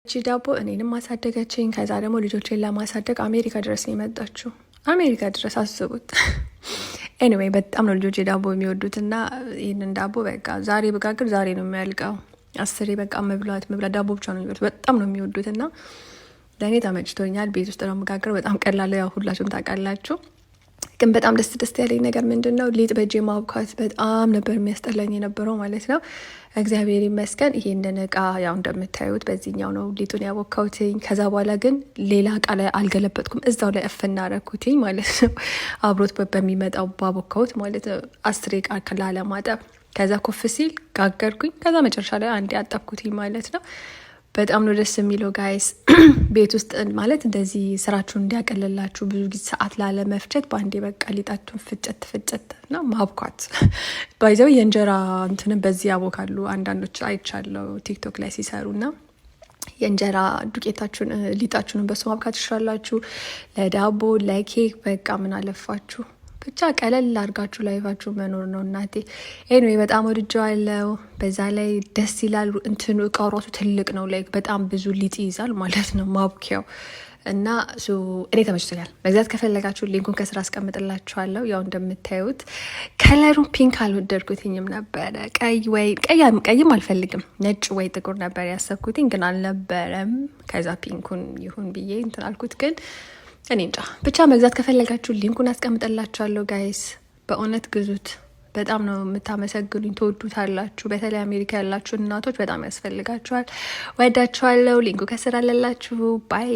እቺ ዳቦ እኔንም ማሳደገችኝ። ከዛ ደግሞ ልጆቼን ለማሳደግ አሜሪካ ድረስ ነው የመጣችው። አሜሪካ ድረስ አስቡት። ኤኒዌይ በጣም ነው ልጆቼ ዳቦ የሚወዱት እና ይህንን ዳቦ በቃ ዛሬ በጋግር ዛሬ ነው የሚያልቀው። አስሬ በቃ መብላት ዳቦ ብቻ ነው የሚወዱት። በጣም ነው የሚወዱት እና ለእኔ ተመችቶኛል። ቤት ውስጥ ነው የምጋግረው። በጣም ቀላል፣ ያው ሁላችሁም ታውቃላችሁ። ግን በጣም ደስ ያለኝ ነገር ምንድን ነው፣ ሊጥ በእጄ ማብካት በጣም ነበር የሚያስጠላኝ የነበረው ማለት ነው። እግዚአብሔር ይመስገን ይሄንን እቃ ያው እንደምታዩት በዚህኛው ነው ሊጡን ያቦካውትኝ። ከዛ በኋላ ግን ሌላ እቃ ላይ አልገለበጥኩም፣ እዛው ላይ እፍናረኩትኝ ማለት ነው። አብሮት በሚመጣው ባቦካውት ማለት ነው። 10 እቃ ላለማጠብ ከዛ ኮፍ ሲል ጋገርኩኝ። ከዛ መጨረሻ ላይ አንዴ አጠብኩትኝ ማለት ነው። በጣም ነው ደስ የሚለው ጋይስ። ቤት ውስጥ ማለት እንደዚህ ስራችሁን እንዲያቀልላችሁ ብዙ ጊዜ ሰዓት ላለመፍጨት በአንዴ በቃ ሊጣችሁን ፍጨት ነው ማብኳት። ባይዘው የእንጀራ እንትንም በዚህ ያቦካሉ አንዳንዶች አይቻለው ቲክቶክ ላይ ሲሰሩና የእንጀራ ዱቄታችሁን ሊጣችሁን በሱ ማብካት ትችላላችሁ። ለዳቦ ለኬክ በቃ ምን አለፋችሁ ብቻ ቀለል አድርጋችሁ ላይፋችሁ መኖር ነው እናቴ። ኤኒዌይ በጣም ወድጀዋለሁ። በዛ ላይ ደስ ይላል። እንትኑ እቃው ራሱ ትልቅ ነው፣ ላይ በጣም ብዙ ሊጥ ይይዛል ማለት ነው ማብኪያው እና እኔ ተመችቶኛል። መግዛት ከፈለጋችሁ ሊንኩን ከስራ አስቀምጥላችኋለሁ። ያው እንደምታዩት ከለሩን ፒንክ አልወደድኩትኝም ነበረ። ቀይም አልፈልግም፣ ነጭ ወይ ጥቁር ነበር ያሰብኩትኝ ግን አልነበረም። ከዛ ፒንኩን ይሁን ብዬ እንትን አልኩት ግን እኔ እንጃ። ብቻ መግዛት ከፈለጋችሁ ሊንኩን አስቀምጥላችኋለሁ ጋይስ። በእውነት ግዙት። በጣም ነው የምታመሰግኑኝ፣ ትወዱታላችሁ። በተለይ አሜሪካ ያላችሁ እናቶች በጣም ያስፈልጋችኋል። ወዳችኋለሁ። ሊንኩ ከስር አለላችሁ። ባይ